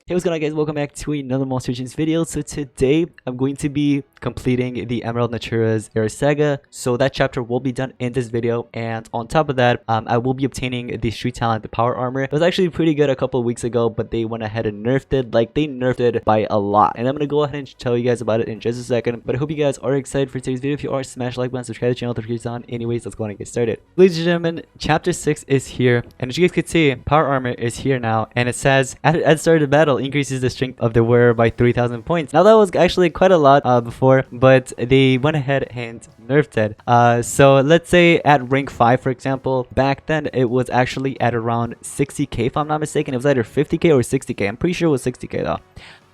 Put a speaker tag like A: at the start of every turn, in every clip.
A: Hey, what's going on, guys? Welcome back to another Monster Legends video. So today I'm going to be completing the Emerald Natura's Era Saga. So that chapter will be done in this video, and on top of that, I will be obtaining the street talent, the power armor. It was actually pretty good a couple of weeks ago, but they went ahead and nerfed it. Like, they nerfed it by a lot, and I'm gonna go ahead and tell you guys about it in just a second. But I hope you guys are excited for today's video. If you are, smash the like button, subscribe to the channel, notifications on. Anyways, let's go ahead and get started. Ladies and gentlemen, chapter 6 is here, and as you guys can see, power armor is here now, and it says at the start of the battle increases the strength of the wearer by 3,000 points. Now that was actually quite a lot before, but they went ahead and nerfed it. So let's say at rank 5, for example, back then it was actually at around 60k if I'm not mistaken. It was either 50k or 60k. I'm pretty sure it was 60k though.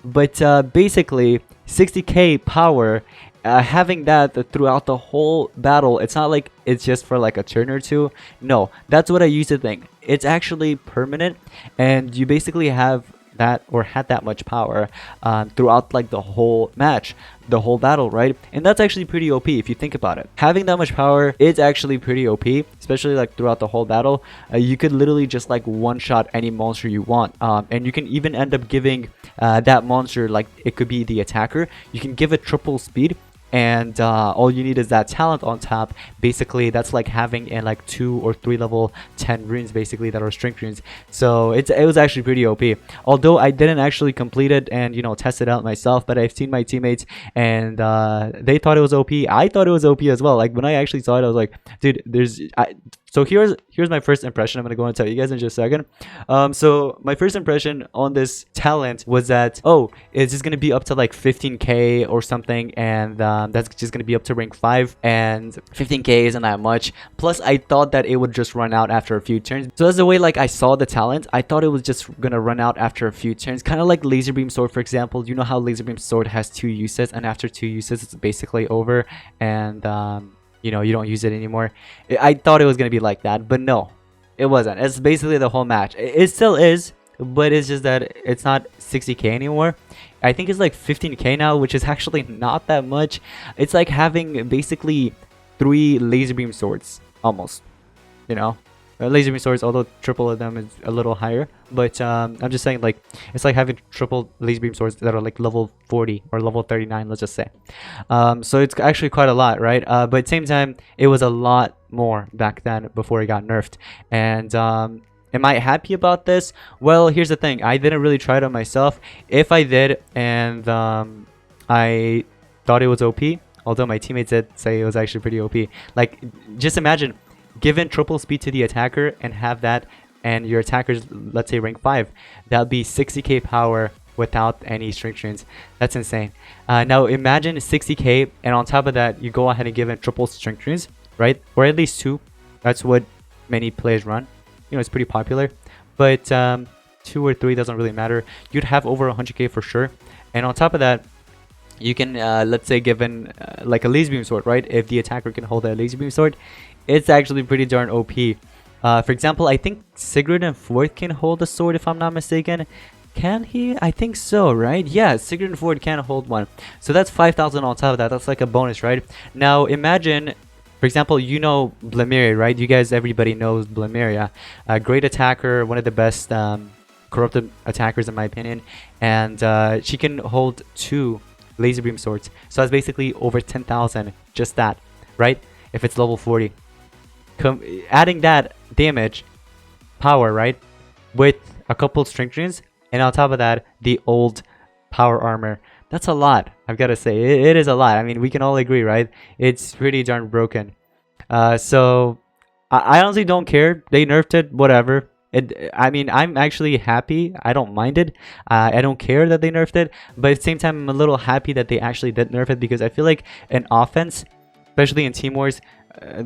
A: But basically 60k power, having that throughout the whole battle, it's not like it's just for like a turn or two. No, that's what I used to think. It's actually permanent, and you basically have that or had that much power throughout like the whole match, the whole battle, right? And that's actually pretty OP if you think about it. Having that much power is actually pretty OP, especially like throughout the whole battle. You could literally just like one shot any monster you want, and you can even end up giving that monster, like it could be the attacker, you can give it triple speed, and all you need is that talent on top. Basically that's like having in like 2 or 3 level 10 runes basically that are strength runes. So it was actually pretty OP, although I didn't actually complete it and, you know, test it out myself, but I've seen my teammates and they thought it was OP. I thought it was OP as well. Like when I actually saw it, I was like, dude, so here's my first impression. I'm gonna go and tell you guys in just a second. So my first impression on this talent was that, oh, it's just gonna be up to like 15k or something, and that's just gonna be up to rank 5, and 15k isn't that much. Plus I thought that it would just run out after a few turns. So that's the way like I saw the talent. I thought it was just gonna run out after a few turns, kind of like laser beam sword, for example. You know how laser beam sword has 2 uses, and after 2 uses it's basically over, and you know, you don't use it anymore. I thought it was gonna be like that, but no, it wasn't. It's basically the whole match. It still is, but it's just that it's not 60k anymore. I think it's like 15k now, which is actually not that much. It's like having basically 3 laser beam swords almost, you know. Laser beam swords, although triple of them is a little higher, but I'm just saying, like, it's like having triple laser beam swords that are like level 40 or level 39, let's just say. So it's actually quite a lot, right? But at the same time, it was a lot more back then before it got nerfed. And am I happy about this? Well, here's the thing. I didn't really try it on myself. If I did and I thought it was OP, although my teammates did say it was actually pretty OP. Like, just imagine given triple speed to the attacker and have that, and your attacker's, let's say, rank 5, that'll be 60k power without any strength runes. That's insane. Now imagine 60k, and on top of that you go ahead and give it triple strength runes, right? Or at least 2. That's what many players run. You know, it's pretty popular, but 2 or 3 doesn't really matter. You'd have over 100k for sure. And on top of that, you can let's say given like a laser beam sword, right? If the attacker can hold a laser beam sword, it's actually pretty darn OP. For example, I think Sigrid and Ford can hold a sword if I'm not mistaken. Can he? I think so, right? Yeah, Sigrid and Ford can hold one. So that's 5,000 on top of that. That's like a bonus, right? Now imagine, for example, you know Blemiria, right? You guys, everybody knows Blemiria. A great attacker, one of the best corrupted attackers in my opinion. And she can hold 2 laser beam swords. So that's basically over 10,000, just that, right? If it's level 40. Adding that damage power, right, with a couple strength runes, and on top of that the old power armor, that's a lot. I've got to say, it is a lot. I mean, we can all agree, right? It's pretty darn broken. So I honestly don't care. They nerfed it, whatever. I mean, I'm actually happy. I don't mind it. I don't care that they nerfed it, but at the same time I'm a little happy that they actually did nerf it, because I feel like in offense, especially in team wars,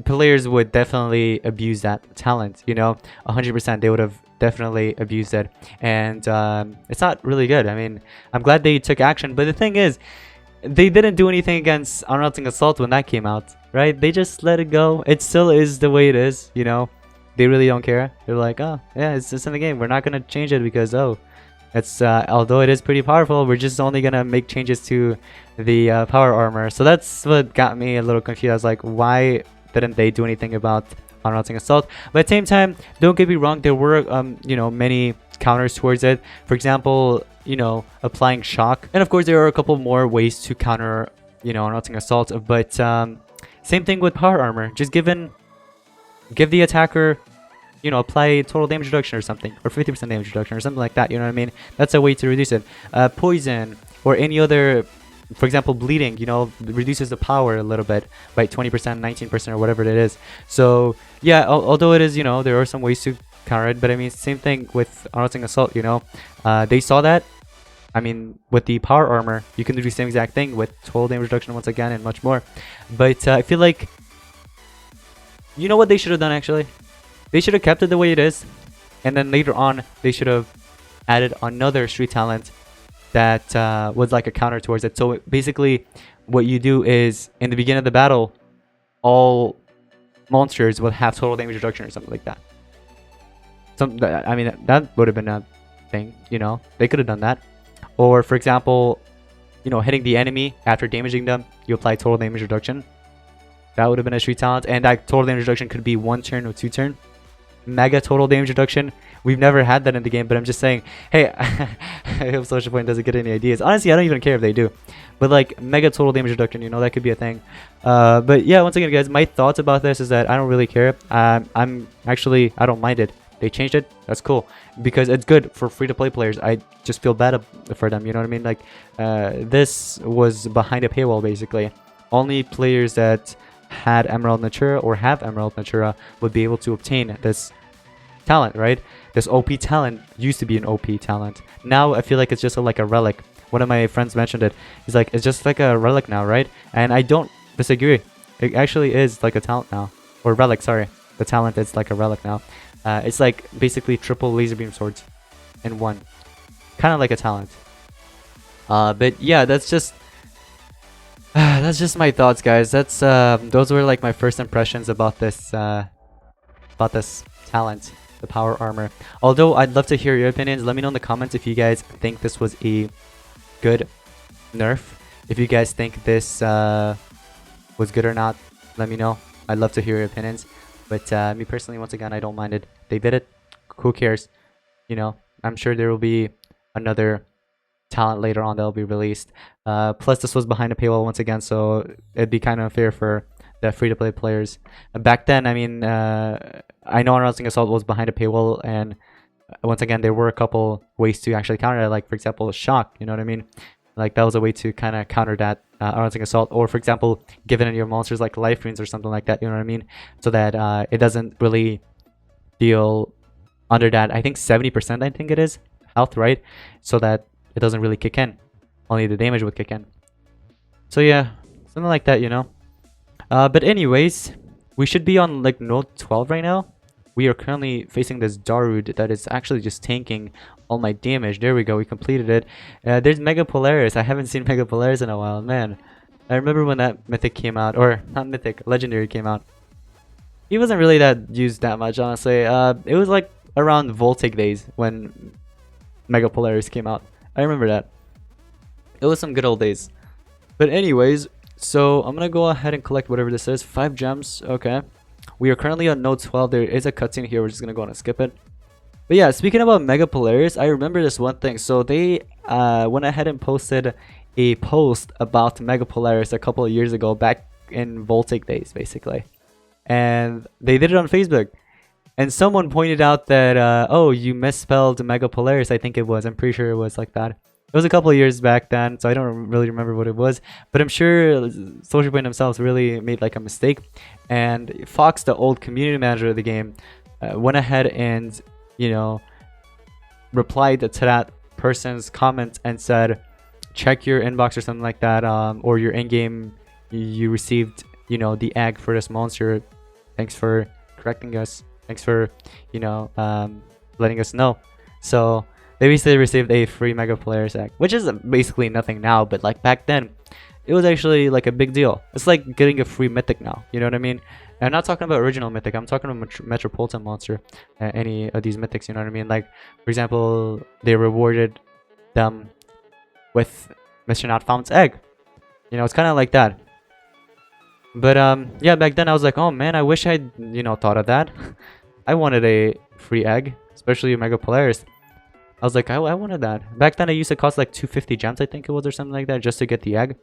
A: players would definitely abuse that talent, you know. 100% they would have definitely abused it, and it's not really good. I mean, I'm glad they took action, but the thing is, they didn't do anything against Unrelenting Assault when that came out, right? They just let it go. It still is the way it is, you know. They really don't care. They're like, oh yeah, it's just in the game, we're not gonna change it because, oh, it's although it is pretty powerful, we're just only gonna make changes to the power armor. So that's what got me a little confused. I was like, why didn't they do anything about Unrelenting Assault? But at the same time, don't get me wrong, there were you know, many counters towards it. For example, you know, applying shock. And of course, there are a couple more ways to counter, you know, unrelenting assault. But same thing with power armor. Just give the attacker, you know, apply total damage reduction or something, or 50% damage reduction or something like that. You know what I mean? That's a way to reduce it. Poison or any other, for example, bleeding, you know, reduces the power a little bit by 20%, 19%, or whatever it is. So yeah, although it is, you know, there are some ways to counter it, but I mean, same thing with unrelenting assault. You know, they saw that. I mean, with the power armor, you can do the same exact thing with total damage reduction once again and much more. But I feel like, you know what they should have done actually? They should have kept it the way it is, and then later on they should have added another street talent that was like a counter towards it. So basically, what you do is in the beginning of the battle, all monsters will have total damage reduction or something like that. I mean, that would have been a thing. You know, they could have done that. Or for example, you know, hitting the enemy after damaging them, you apply total damage reduction. That would have been a street talent, and that total damage reduction could be 1 turn or 2 turn. Mega total damage reduction. We've never had that in the game, but I'm just saying, hey, I hope Social Point doesn't get any ideas. Honestly, I don't even care if they do. But like mega total damage reduction, you know, that could be a thing. But yeah, once again, guys, my thoughts about this is that I don't really care. I don't mind it. They changed it. That's cool because it's good for free-to-play players. I just feel bad for them. You know what I mean? Like, this was behind a paywall basically. Only players that had Emerald Natura or have Emerald Natura would be able to obtain this talent, right? This OP talent used to be an OP talent. Now I feel like it's just like a relic. One of my friends mentioned it. He's like, it's just like a relic now, right? And I don't disagree. It actually is like a talent now, or relic. Sorry, the talent is like a relic now. It's like basically triple laser beam swords in one, kind of like a talent. But yeah, that's just my thoughts, guys. That's those were like my first impressions about this talent, the power armor. Although I'd love to hear your opinions. Let me know in the comments if you guys think this was a good nerf. If you guys think this was good or not, let me know. I'd love to hear your opinions. But me personally, once again, I don't mind it. They did it. Who cares? You know, I'm sure there will be another talent later on that will be released. Plus, this was behind a paywall once again, so it'd be kind of unfair for the free-to-play players. Back then, I mean, I know Unrelenting Assault was behind a paywall, and once again, there were a couple ways to actually counter that, like, for example, shock, you know what I mean? Like, that was a way to kind of counter that Unrelenting Assault, or, for example, giving any of your monsters, like, life runes or something like that, you know what I mean? So that it doesn't really deal under that, I think 70%, I think it is, health, right? So that it doesn't really kick in. Only the damage would kick in. So yeah, something like that, you know. But anyways, we should be on like node 12 right now. We are currently facing this Darude that is actually just tanking all my damage. There we go, we completed it. There's Mega Polaris. I haven't seen Mega Polaris in a while, man. I remember when that mythic came out, or not mythic, legendary came out. He wasn't really that used that much, honestly. It was like around Voltic days when Mega Polaris came out. I remember that. It was some good old days. But anyways, so I'm gonna go ahead and collect whatever this is. 5 gems, okay. We are currently on node 12. There is a cutscene here. We're just gonna go on and skip it. But yeah, speaking about Mega Polaris, I remember this one thing. So they went ahead and posted a post about Mega Polaris a couple of years ago, back in Voltic days, basically. And they did it on Facebook. And someone pointed out that, oh, you misspelled Mega Polaris, I think it was. I'm pretty sure it was like that. It was a couple of years back then, so I don't really remember what it was. But I'm sure Social Point themselves really made like a mistake. And Fox, the old community manager of the game, went ahead and, you know, replied to that person's comment and said, check your inbox or something like that, or your in-game, you received, you know, the egg for this monster. Thanks for correcting us. Thanks for, you know, letting us know. So they basically received a free Mega Polaris egg, which is basically nothing now, but like back then, it was actually like a big deal. It's like getting a free mythic now, you know what I mean? And I'm not talking about original mythic, I'm talking about Metropolitan monster, any of these mythics, you know what I mean? Like, for example, they rewarded them with Mr. Not Found's egg. You know, it's kind of like that. But yeah, back then I was like, oh man, I wish I'd, you know, thought of that. I wanted a free egg, especially a Mega Polaris. I was like, I wanted that. Back then, I used to cost like 250 gems, I think it was, or something like that, just to get the egg.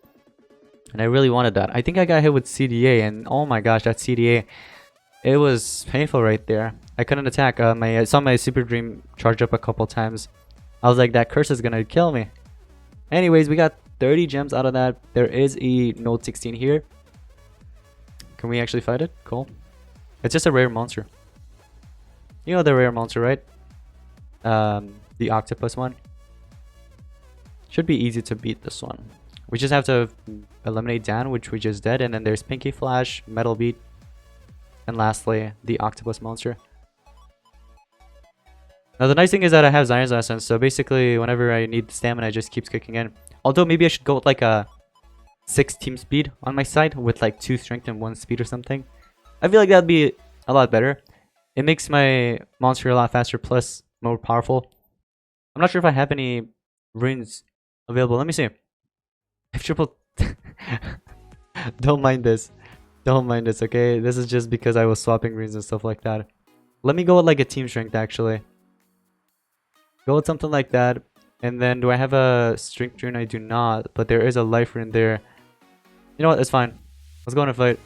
A: And I really wanted that. I think I got hit with CDA, and oh my gosh, that CDA, it was painful right there. I couldn't attack. I saw my Super Dream charge up a couple times. I was like, that curse is gonna kill me. Anyways, we got 30 gems out of that. There is a Note 16 here. Can we actually fight it? Cool. It's just a rare monster. You know the rare monster, right? The octopus one. Should be easy to beat this one. We just have to eliminate Dan, which we just did, and then there's Pinky Flash, Metal Beat, and lastly, the octopus monster. Now the nice thing is that I have Zion's Essence, so basically whenever I need stamina, it just keeps kicking in. Although maybe I should go with like a 6 team speed on my side with like 2 strength and 1 speed or something. I feel like that'd be a lot better. It makes my monster a lot faster plus more powerful. I'm not sure if I have any runes available. Let me see. If triple... Don't mind this. Don't mind this, okay? This is just because I was swapping runes and stuff like that. Let me go with like a team strength actually. Go with something like that. And then do I have a strength rune? I do not. But there is a life rune there. You know what? It's fine. Let's go on a fight.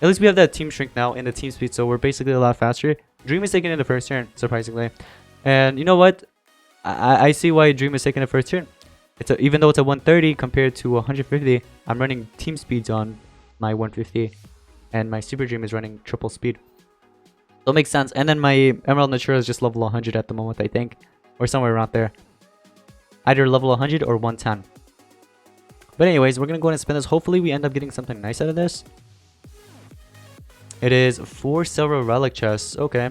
A: At least we have that team strength now and the team speed, so we're basically a lot faster. Dream is taken in the first turn, surprisingly. And you know what? I see why Dream is taking the first turn. Even though it's a 130 compared to 150, I'm running team speeds on my 150. And my Super Dream is running triple speed. So it makes sense. And then my Emerald Natura is just level 100 at the moment, I think. Or somewhere around there. Either level 100 or 110. But anyways, we're going to go ahead and spin this. Hopefully we end up getting something nice out of this. It is 4 silver relic chests. Okay.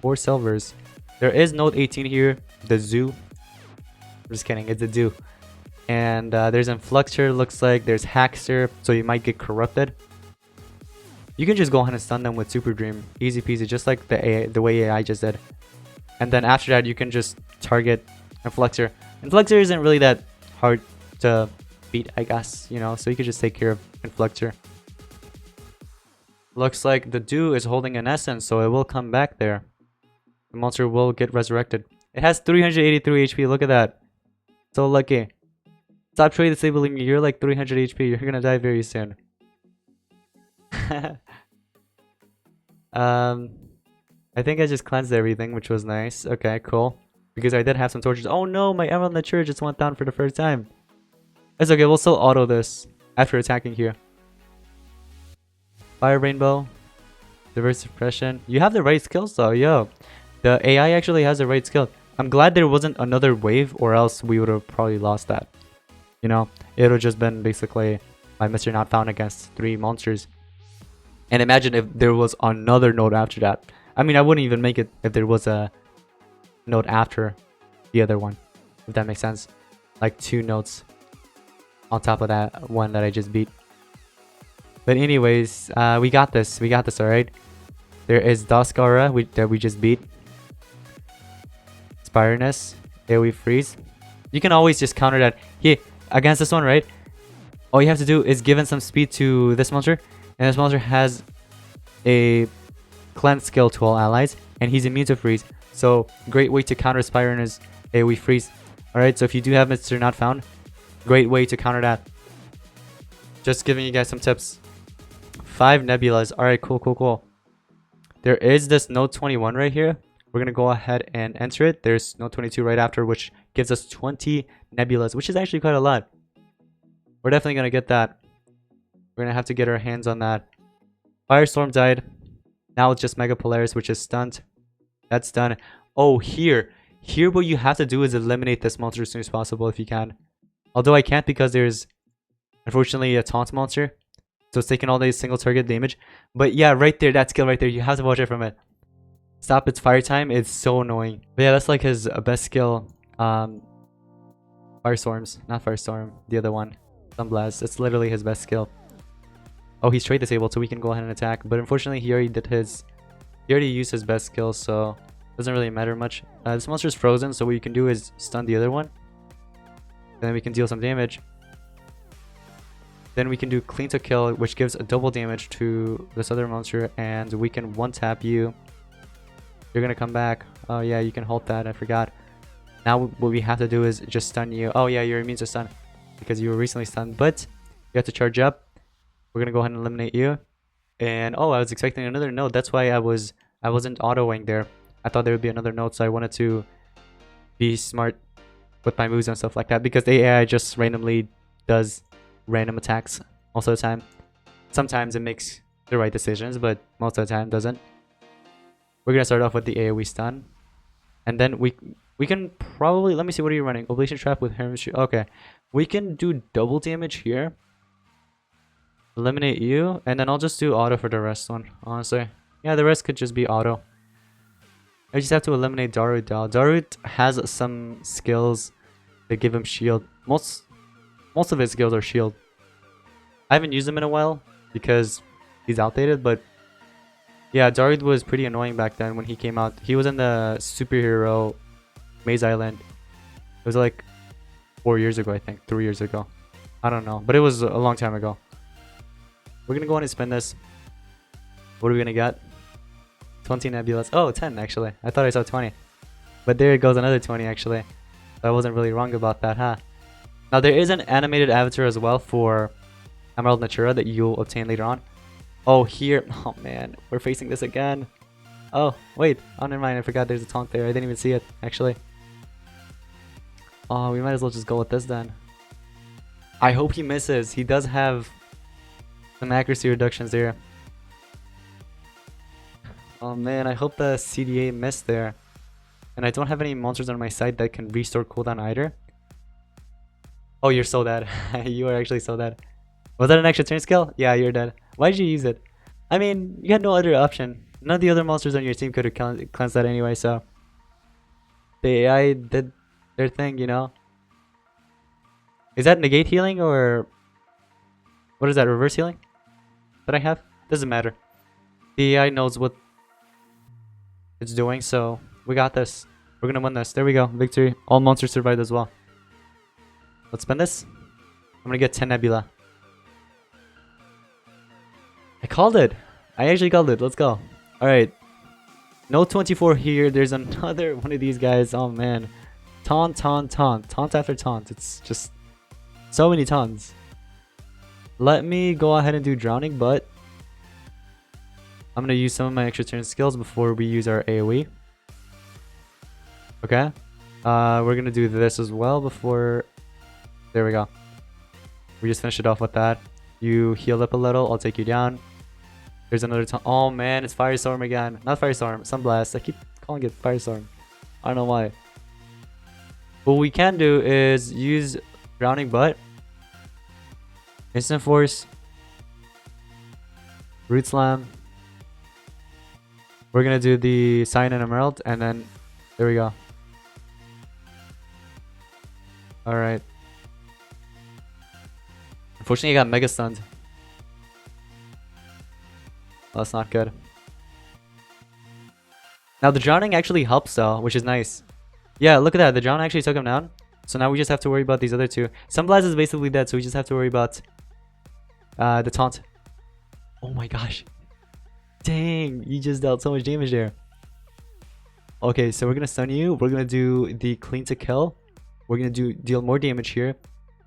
A: 4 silvers. There is Note 18 here. The zoo. I'm just kidding. It's a zoo. And there's Influxer, looks like. There's Hackster. So you might get corrupted. You can just go ahead and stun them with Super Dream. Easy peasy. Just like the way AI just did. And then after that, you can just target Influxer. Influxer isn't really that hard to beat, I guess. You know, so you can just take care of Influxer. Looks like the Dew is holding an essence, so it will come back there. The monster will get resurrected. It has 383 HP. Look at that. So lucky. Stop trying to disabling me. You're like 300 HP. You're gonna die very soon. I think I just cleansed everything, which was nice. Okay, cool. Because I did have some torches. Oh no, my Emerald Natura just went down for the first time. It's okay, we'll still auto this after attacking here. Fire Rainbow. Diverse Suppression. You have the right skills though, yo. The AI actually has the right skill. I'm glad there wasn't another wave, or else we would have probably lost that. You know, it would have just been basically my Mr. Not Found against 3 monsters. And imagine if there was another node after that. I mean, I wouldn't even make it if there was a node after the other one. If that makes sense. Like 2 nodes on top of that one that I just beat. But anyways, we got this. We got this, alright? There is Duskara that we just beat. Spireness. AoE Freeze. You can always just counter that. Here, against this one, right? All you have to do is give in some speed to this monster. And this monster has a cleanse skill to all allies. And he's immune to freeze. So, great way to counter Spireness AoE Freeze. Alright, so if you do have Mr. Not Found, great way to counter that. Just giving you guys some tips. 5 Nebulas. Alright, cool. There is this Note 21 right here. We're going to go ahead and enter it. There's Note 22 right after, which gives us 20 Nebulas, which is actually quite a lot. We're definitely going to get that. We're going to have to get our hands on that. Firestorm died. Now it's just Mega Polaris, which is stunned. That's done. Oh, here what you have to do is eliminate this monster as soon as possible if you can. Although I can't because there's unfortunately a taunt monster. So it's taking all the single target damage. But yeah, right there, that skill right there, you have to watch it from it. Stop its fire time. It's so annoying. But yeah, that's like his best skill. Firestorms. Not Firestorm. The other one. Sunblast. It's literally his best skill. Oh, he's trade disabled, so we can go ahead and attack. But unfortunately, he already used his best skill, so it doesn't really matter much. This monster is frozen, so what you can do is stun the other one. Then we can deal some damage. Then we can do clean to kill, which gives a double damage to this other monster, and we can one tap you. You're gonna come back. Oh yeah, you can hold that. I forgot. Now what we have to do is just stun you. Oh yeah, you're immune to stun because you were recently stunned, but you have to charge up. We're gonna go ahead and eliminate you. And oh, I was expecting another note. That's why I wasn't autoing there. I thought there would be another note, so I wanted to be smart with my moves and stuff like that, because the AI just randomly does random attacks most of the time. Sometimes it makes the right decisions, but most of the time doesn't. We're gonna start off with the AoE stun, and then we can probably, let me see, what are you running? Oblation Trap with Hermit Shield. Okay, we can do double damage here. Eliminate you, and then I'll just do auto for the rest one, honestly. Yeah, the rest could just be auto. I just have to eliminate Darut Dal. Darut has some skills that give him shield. Most of his skills are shield. I haven't used him in a while because he's outdated, but yeah, Darut was pretty annoying back then when he came out. He was in the superhero Maze Island. It was like 4 years ago, I think. 3 years ago. I don't know, but it was a long time ago. We're gonna go ahead and spin this. What are we gonna get? 20 nebulas. Oh, 10 actually. I thought I saw 20. But there goes another 20 actually. So I wasn't really wrong about that, huh? Now there is an animated avatar as well for Emerald Natura that you'll obtain later on. Oh, here. Oh man, we're facing this again. Oh, wait. Oh, never mind. I forgot there's a taunt there. I didn't even see it, actually. Oh, we might as well just go with this then. I hope he misses. He does have some accuracy reductions there. Oh man, I hope the CDA missed there. And I don't have any monsters on my side that can restore cooldown either. Oh, you're so dead. You are actually so dead. Was that an extra turn skill? Yeah, you're dead. Why did you use it? I mean, you had no other option. None of the other monsters on your team could have cleansed that anyway, so... The AI did their thing, you know? Is that negate healing or... What is that, reverse healing? That I have? Doesn't matter. The AI knows what it's doing, so we got this. We're gonna win this. There we go. Victory. All monsters survived as well. Let's spin this. I'm gonna get 10 nebula. I called it. I actually called it. Let's go. Alright. No 24 here. There's another one of these guys. Oh man. Taunt, taunt, taunt. Taunt after taunt. It's just so many taunts. Let me go ahead and do drowning, but I'm gonna use some of my extra turn skills before we use our AoE. Okay. We're gonna do this as well before... There we go. We just finished it off with that. You heal up a little, I'll take you down. There's another time. Oh man, it's Firestorm again. Not Firestorm, Sunblast. I keep calling it Firestorm. I don't know why. What we can do is use Drowning Butt, Instant Force, Root Slam. We're gonna do the Cyan and Emerald, and then there we go. Alright. Unfortunately, I got Mega Stunned. Well, that's not good. Now, the drowning actually helps though, which is nice. Yeah, look at that. The drowning actually took him down. So now we just have to worry about these other two. Sunblast is basically dead, so we just have to worry about the taunt. Oh my gosh. Dang, you just dealt so much damage there. Okay, so we're gonna stun you. We're gonna do the clean to kill. We're gonna deal more damage here.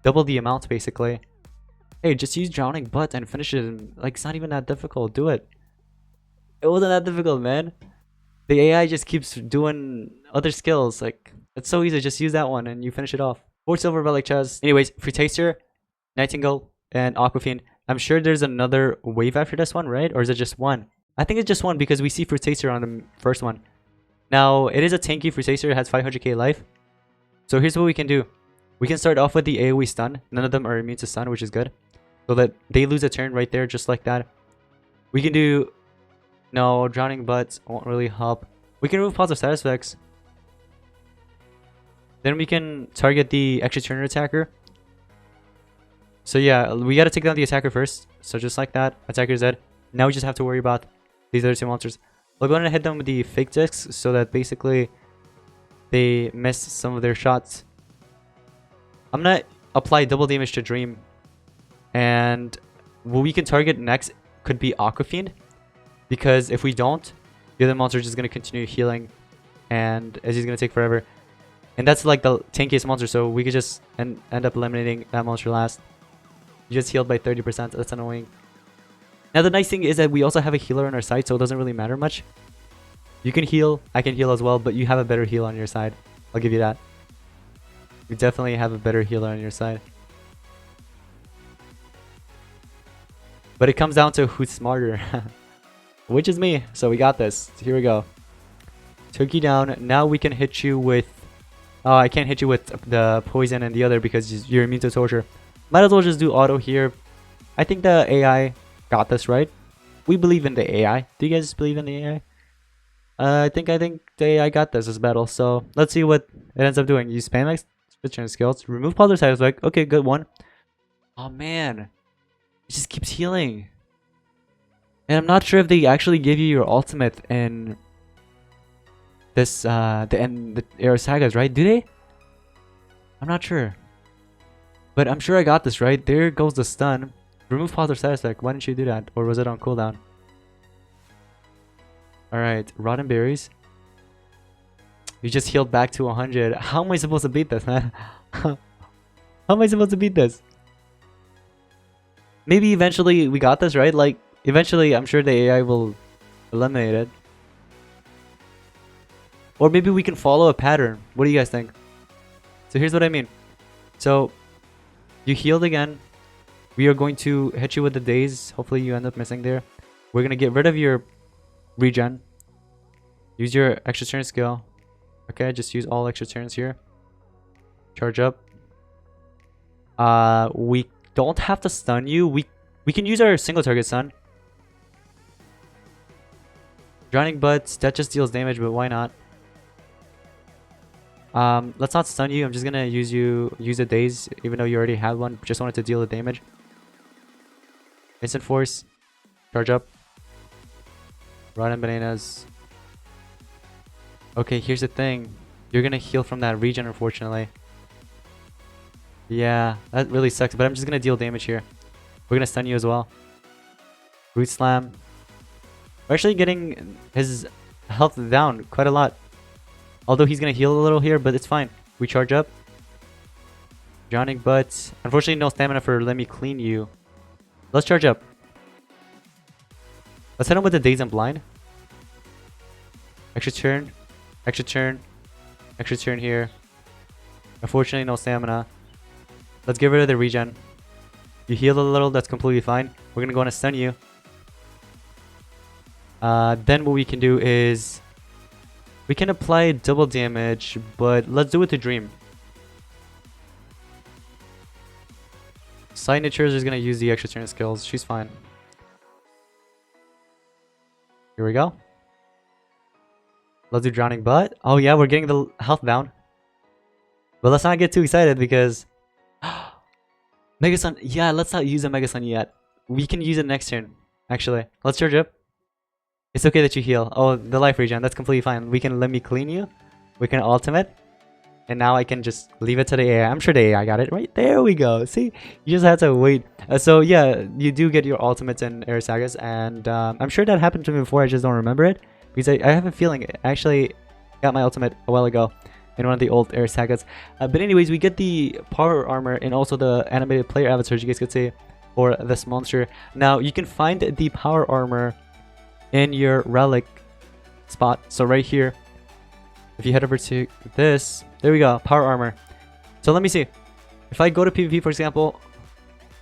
A: Double the amount, basically. Hey, just use Drowning Butt and finish it. Like, it's not even that difficult. Do it. It wasn't that difficult, man. The AI just keeps doing other skills. Like, it's so easy. Just use that one and you finish it off. 4 silver relic chest. Anyways, Free Taster, Nightingale, and Aquafiend. I'm sure there's another wave after this one, right? Or is it just one? I think it's just one because we see Fruit Taster on the first one. Now, it is a tanky Fruit Taster. It has 500k life. So here's what we can do. We can start off with the AoE stun. None of them are immune to stun, which is good. So that they lose a turn right there, just like that. We can do... No, Drowning Butts won't really help. We can remove positive status effects. Then we can target the extra turner attacker. So yeah, we gotta take down the attacker first. So just like that, attacker's dead. Now we just have to worry about these other two monsters. We're going to hit them with the fake discs so that basically they miss some of their shots. I'm gonna apply double damage to Dream. And what we can target next could be Aquafiend. Because if we don't, the other monster is just going to continue healing. And as he's going to take forever. And that's like the tankiest monster, so we could just end up eliminating that monster last. You just healed by 30%. That's annoying. Now the nice thing is that we also have a healer on our side, so it doesn't really matter much. You can heal, I can heal as well, but you have a better heal on your side. I'll give you that. You definitely have a better healer on your side. But it comes down to who's smarter. Which is me. So we got this. Here we go. Took you down. Now we can hit you with... Oh, I can't hit you with the poison and the other because you're immune to torture. Might as well just do auto here. I think the AI got this, right? We believe in the AI. Do you guys believe in the AI? I think the AI got this battle. So let's see what it ends up doing. You spam X, switch your skills. Remove positive side effect. Okay, good one. Oh man. It just keeps healing. And I'm not sure if they actually give you your ultimate in this the Era Sagas, right? Do they? I'm not sure. But I'm sure I got this, right? There goes the stun. Remove positive side effect. Why didn't you do that? Or was it on cooldown? Alright, rotten berries. You just healed back to 100. How am I supposed to beat this, man? How am I supposed to beat this? Maybe eventually we got this, right? Like, eventually I'm sure the AI will eliminate it. Or maybe we can follow a pattern. What do you guys think? So here's what I mean. So, you healed again. We are going to hit you with the daze. Hopefully you end up missing there. We're going to get rid of your regen. Use your extra turn skill. Okay, just use all extra turns here. Charge up. We don't have to stun you. We can use our single target stun. Drowning Butts, that just deals damage, but why not? Let's not stun you. I'm just gonna use a daze, even though you already had one. Just wanted to deal the damage. Instant force. Charge up. Rotten bananas. Okay, here's the thing. You're gonna heal from that regen, unfortunately. Yeah, that really sucks, but I'm just gonna deal damage here. We're gonna stun you as well. Root Slam. We're actually getting his health down quite a lot. Although he's gonna heal a little here, but it's fine. We charge up. Drowning Butts. Unfortunately, no stamina for let me clean you. Let's charge up. Let's hit him with the Daze and Blind. Extra turn. Extra turn. Extra turn here. Unfortunately, no stamina. Let's get rid of the regen. You heal a little, that's completely fine. We're gonna go on and stun you. Then what we can do is... we can apply double damage, but let's do it to Dream. Signatures is gonna use the extra turn skills. She's fine. Here we go. Let's do Drowning Butt. Oh yeah, we're getting the health down. But let's not get too excited because... Mega Sun. Yeah, let's not use a Mega Sun yet. We can use it next turn, actually. Let's charge up. It's okay that you heal. Oh, the life regen. That's completely fine. We can let me clean you. We can ultimate. And now I can just leave it to the AI. I'm sure the AI got it. Right there we go. See? You just had to wait. So yeah, you do get your ultimates in Air Sagas. And I'm sure that happened to me before. I just don't remember it. Because I have a feeling I actually got my ultimate a while ago. In one of the old Air Sagas. But anyways, we get the power armor and also the animated player avatars you guys could see for this monster. Now, you can find the power armor in your relic spot. So right here, if you head over to this, there we go, power armor. So let me see. If I go to PvP, for example,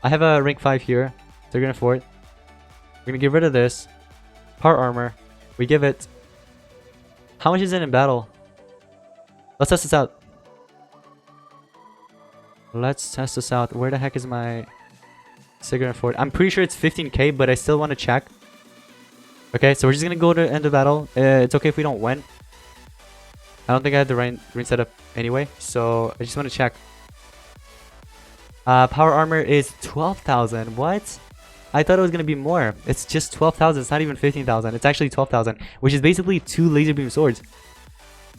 A: I have a rank 5 here. So you're gonna for it. We're gonna get rid of this. Power armor. We give it... how much is it in battle? Let's test this out. Let's test this out. Where the heck is my cigarette for it? I'm pretty sure it's 15k, but I still want to check. Okay, so we're just gonna go to end the battle. It's okay if we don't win. I don't think I had the right setup anyway, so I just want to check. Power armor is 12,000. What? I thought it was gonna be more. It's just 12,000. It's not even 15,000. It's actually 12,000, which is basically 2 laser beam swords.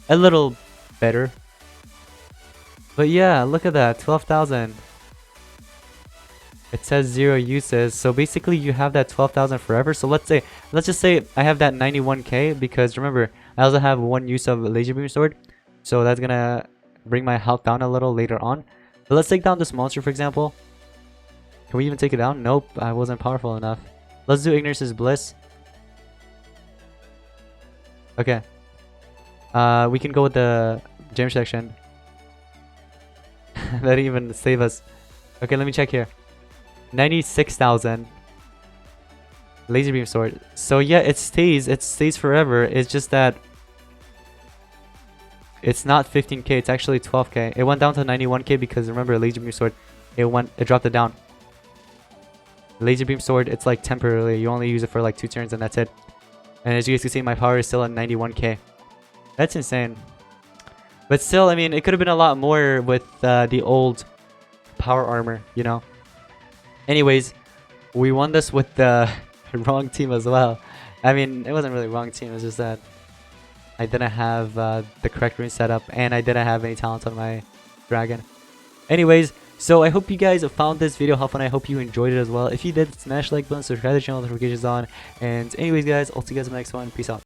A: A little better, but yeah, look at that, 12,000. It says 0 uses, so basically you have that 12,000 forever. So let's just say I have that 91k, because remember I also have 1 use of laser beam sword, so that's gonna bring my health down a little later on. But let's take down this monster, for example. Can we even take it down? Nope, I wasn't powerful enough. Let's do Ignorance Bliss. Okay. We can go with the gym section. That didn't even save us. Okay, let me check here. 96,000. Laser beam sword. So yeah, it stays forever. It's just that it's not 15k, it's actually 12k. It went down to 91k because remember, laser beam sword, it dropped it down. Laser beam sword, it's like temporarily. You only use it for like 2 turns and that's it. And as you guys can see, my power is still at 91k. That's insane. But still, I mean, it could have been a lot more with the old power armor, you know. Anyways, we won this with the wrong team as well. I mean, it wasn't really wrong team. It was just that I didn't have the correct rune setup, and I didn't have any talent on my dragon. Anyways, so I hope you guys found this video helpful, and I hope you enjoyed it as well. If you did, smash the like button, subscribe to the channel, notifications on. And anyways, guys, I'll see you guys in the next one. Peace out.